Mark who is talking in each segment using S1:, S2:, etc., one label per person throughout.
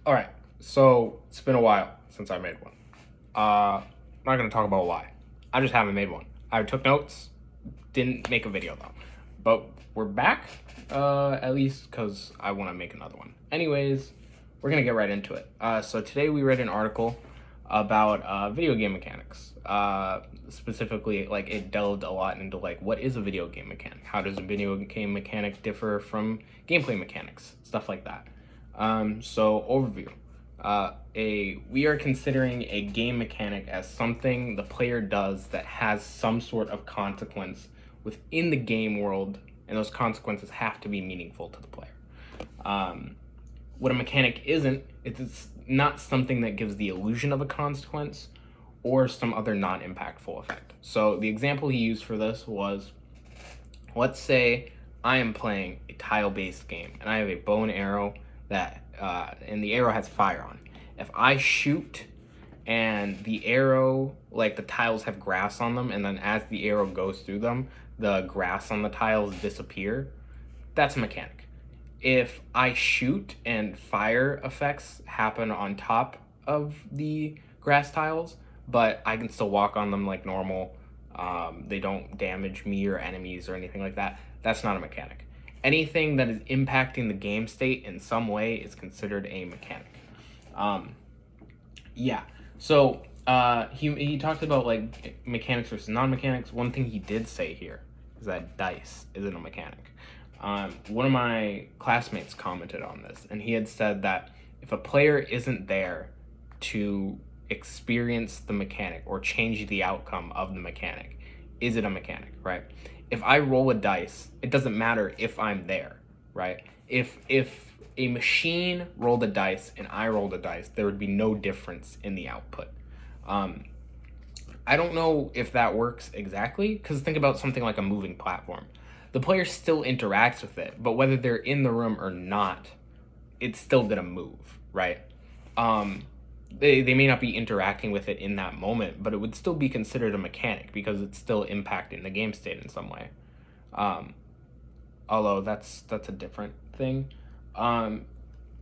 S1: All right, so it's been a while since I made one. I'm not gonna talk about why. I just haven't made one. I took notes, didn't make a video though. But we're back, at least because I want to make another one. Anyways, we're gonna get right into it. So today we read an article about video game mechanics. Specifically, like it delved a lot into like what is a video game mechanic? How does a video game mechanic differ from gameplay mechanics? Stuff like that. So overview. We are considering a game mechanic as something the player does that has some sort of consequence within the game world, and those consequences have to be meaningful to the player. What a mechanic isn't, it's not something that gives the illusion of a consequence or some other non-impactful effect. So the example he used for this was, let's say I am playing a tile-based game and I have a bow and arrow that and the arrow has fire on it. If I shoot and the arrow, like the tiles have grass on them, and then as the arrow goes through them, the grass on the tiles disappear, that's a mechanic. If I shoot and fire effects happen on top of the grass tiles, but I can still walk on them like normal, they don't damage me or enemies or anything like that, that's not a mechanic. Anything that is impacting the game state in some way is considered a mechanic. Yeah. So he talked about like mechanics versus non-mechanics. One thing he did say here is that dice isn't a mechanic. One of my classmates commented on this, and he had said that if a player isn't there to experience the mechanic or change the outcome of the mechanic, is it a mechanic, right? If I roll a dice, it doesn't matter if I'm there, right? If a machine rolled a dice and I rolled a dice, there would be no difference in the output. I don't know if that works exactly, because think about something like a moving platform. The player still interacts with it, but whether they're in the room or not, it's still gonna move, right? They may not be interacting with it in that moment, but it would still be considered a mechanic because it's still impacting the game state in some way. Although that's a different thing.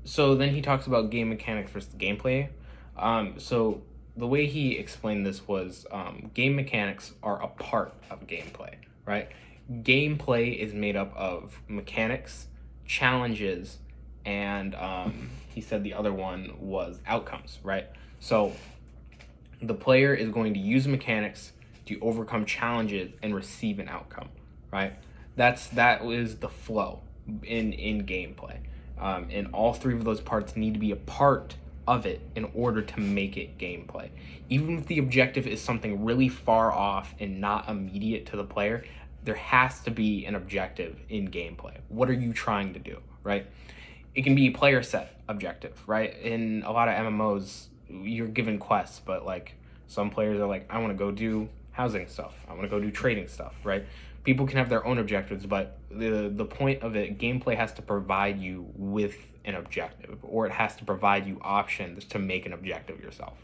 S1: So then he talks about game mechanics versus gameplay. So the way he explained this was game mechanics are a part of gameplay, right? Gameplay is made up of mechanics, challenges, and he said the other one was outcomes, right? So the player is going to use mechanics to overcome challenges and receive an outcome, right? That is the flow in gameplay, and all three of those parts need to be a part of it in order to make it gameplay. Even if the objective is something really far off and not immediate to the player, there has to be an objective in gameplay. What are you trying to do, right? It can be a player set objective, right? In a lot of MMOs, you're given quests, but like some players are like, I want to go do housing stuff. I want to go do trading stuff, right? People can have their own objectives, but the point of it, gameplay has to provide you with an objective, or it has to provide you options to make an objective yourself.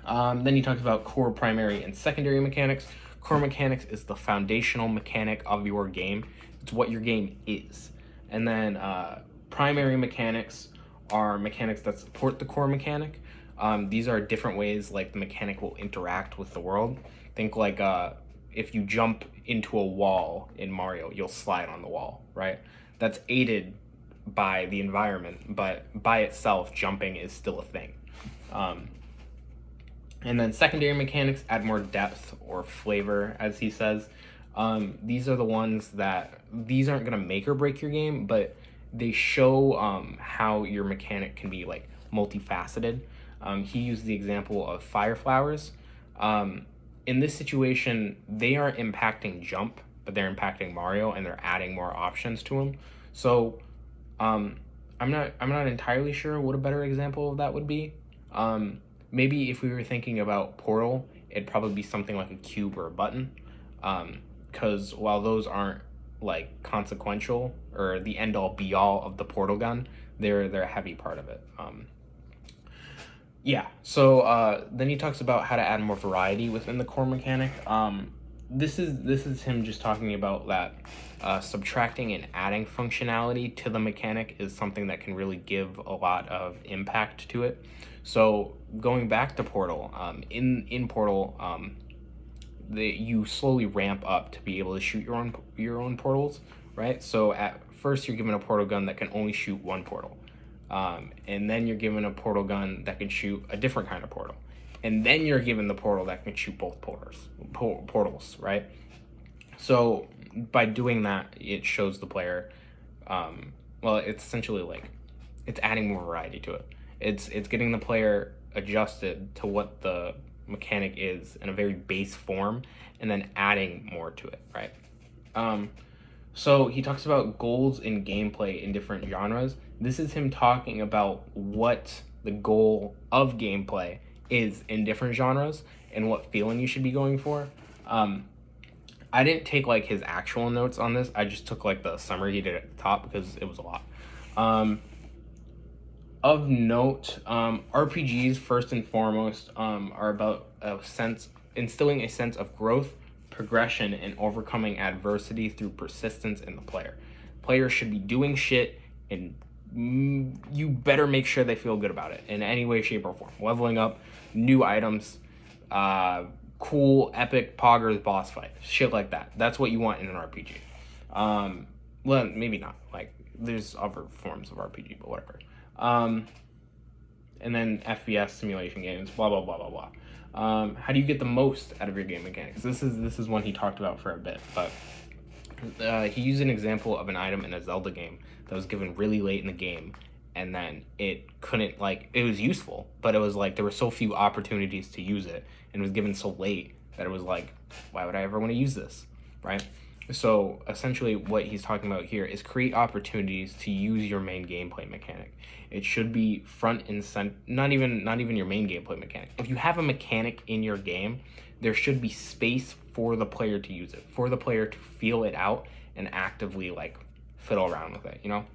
S1: Then he talks about core, primary, and secondary mechanics. Core mechanics is the foundational mechanic of your game. It's what your game is. And then primary mechanics are mechanics that support the core mechanic. These are different ways like the mechanic will interact with the world. Think like if you jump into a wall in Mario, you'll slide on the wall, right? That's aided by the environment, but by itself, jumping is still a thing. And then secondary mechanics add more depth or flavor, as he says. These are the ones that, these aren't going to make or break your game, but they show how your mechanic can be like multifaceted. He used the example of fire flowers. In this situation, they aren't impacting jump, but they're impacting Mario, and they're adding more options to him. So I'm not entirely sure what a better example of that would be. Maybe if we were thinking about Portal, it'd probably be something like a cube or a button. Because while those aren't like consequential or the end all be all of the portal gun, they're a heavy part of it. Yeah. So then he talks about how to add more variety within the core mechanic. this is him just talking about that subtracting and adding functionality to the mechanic is something that can really give a lot of impact to it. So going back to Portal, in Portal, you slowly ramp up to be able to shoot your own portals, right? So at first you're given a portal gun that can only shoot one portal, and then you're given a portal gun that can shoot a different kind of portal, and then you're given the portal that can shoot both portals, right? So by doing that, it shows the player, well, it's essentially like it's adding more variety to it. It's getting the player adjusted to what the mechanic is in a very base form, and then adding more to it, right? So he talks about goals in gameplay in different genres. This is him talking about what the goal of gameplay is in different genres and what feeling you should be going for. I didn't take like his actual notes on this. I just took like the summary he did at the top because it was a lot. Of note, RPGs first and foremost are about instilling a sense of growth, progression, and overcoming adversity through persistence in the player. Players should be doing shit, and you better make sure they feel good about it in any way, shape, or form. Leveling up, new items, cool, epic poggers boss fight, shit like that. That's what you want in an RPG. Well, maybe not. Like, there's other forms of RPG, but whatever. And then FPS simulation games, blah blah blah blah blah. How do you get the most out of your game mechanics? This is one he talked about for a bit, but he used an example of an item in a Zelda game that was given really late in the game, and then it couldn't, like, it was useful, but it was like there were so few opportunities to use it, and it was given so late that it was like, why would I ever want to use this, right? So essentially what he's talking about here is create opportunities to use your main gameplay mechanic. It should be front and center, not even your main gameplay mechanic. If you have a mechanic in your game, there should be space for the player to use it, for the player to feel it out and actively like fiddle around with it, you know?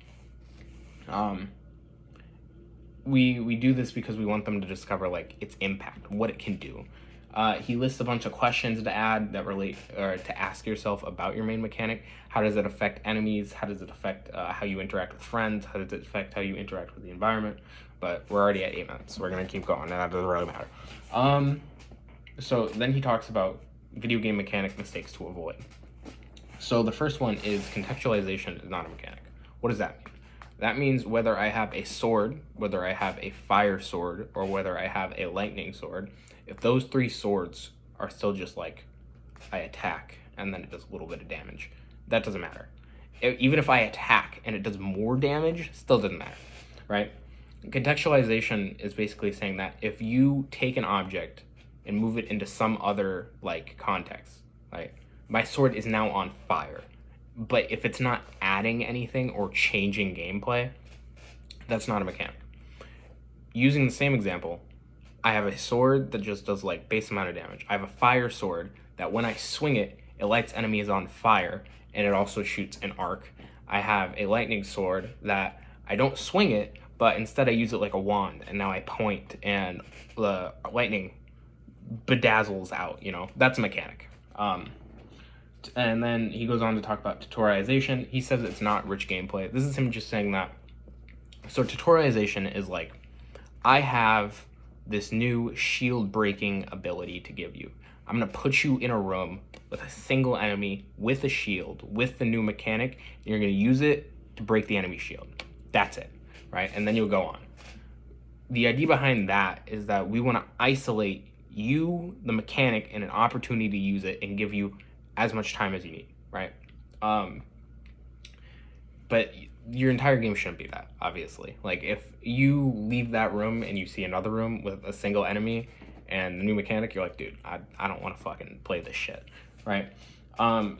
S1: We do this because we want them to discover like its impact, what it can do. He lists a bunch of questions to add that relate, or to ask yourself about your main mechanic. How does it affect enemies? How does it affect how you interact with friends? How does it affect how you interact with the environment? But we're already at 8 minutes, so we're gonna keep going, and that doesn't really matter. So then he talks about video game mechanic mistakes to avoid. So the first one is contextualization is not a mechanic. What does that mean? That means whether I have a sword, whether I have a fire sword, or whether I have a lightning sword, if those three swords are still just like, I attack and then it does a little bit of damage, that doesn't matter. Even if I attack and it does more damage, still doesn't matter, right? Contextualization is basically saying that if you take an object and move it into some other like context, like my sword is now on fire, but if it's not adding anything or changing gameplay, that's not a mechanic. Using the same example, I have a sword that just does like base amount of damage. I have a fire sword that when I swing it, it lights enemies on fire, and it also shoots an arc. I have a lightning sword that I don't swing it, but instead I use it like a wand, and now I point and the lightning bedazzles out, you know? That's a mechanic. And then he goes on to talk about tutorialization. He says it's not rich gameplay. This is him just saying that. So tutorialization is like, I have this new shield breaking ability to give you. I'm going to put you in a room with a single enemy with a shield, with the new mechanic, and you're going to use it to break the enemy shield. That's it, right? And then you'll go on. The idea behind that is that we want to isolate you, the mechanic, and an opportunity to use it and give you as much time as you need, right? But your entire game shouldn't be that, obviously. Like, if you leave that room and you see another room with a single enemy and the new mechanic, you're like, dude, I don't want to fucking play this shit, right?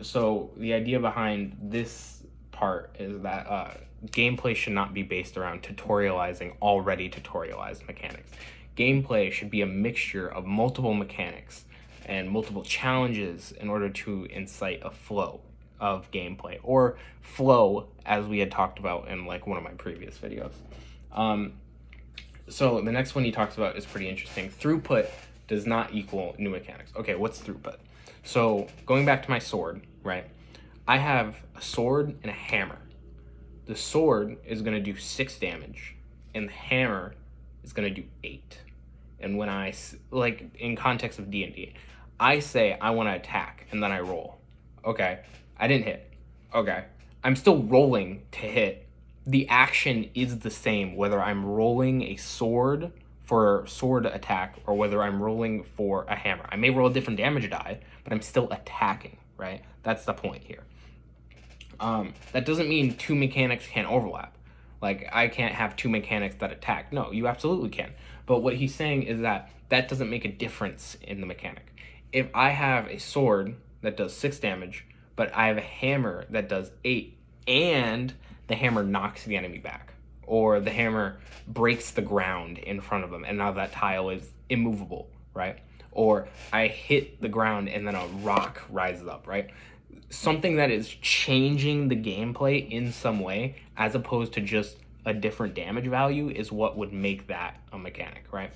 S1: So the idea behind this part is that gameplay should not be based around tutorializing already tutorialized mechanics. Gameplay should be a mixture of multiple mechanics and multiple challenges in order to incite a flow of gameplay, or flow as we had talked about in like one of my previous videos. So the next one he talks about is pretty interesting. Throughput does not equal new mechanics. Okay, what's throughput? So going back to my sword, right? I have a sword and a hammer. The sword is going to do 6 damage, and the hammer is going to do 8. And when like in context of D&D, I say I want to attack, and then I roll. Okay, I didn't hit. Okay, I'm still rolling to hit. The action is the same whether I'm rolling a sword for sword attack or whether I'm rolling for a hammer. I may roll a different damage die, but I'm still attacking, right? That's the point here. That doesn't mean two mechanics can't overlap. Like, I can't have two mechanics that attack. No, you absolutely can. But what he's saying is that that doesn't make a difference in the mechanic. If I have a sword that does 6 damage, but I have a hammer that does 8, and the hammer knocks the enemy back, or the hammer breaks the ground in front of them, and now that tile is immovable, right? Or I hit the ground and then a rock rises up, right? Something that is changing the gameplay in some way as opposed to just a different damage value is what would make that a mechanic, right?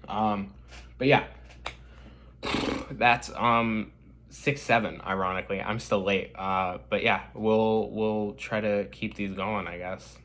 S1: But yeah, that's 6-7. Ironically, I'm still late. But yeah, we'll try to keep these going, I guess.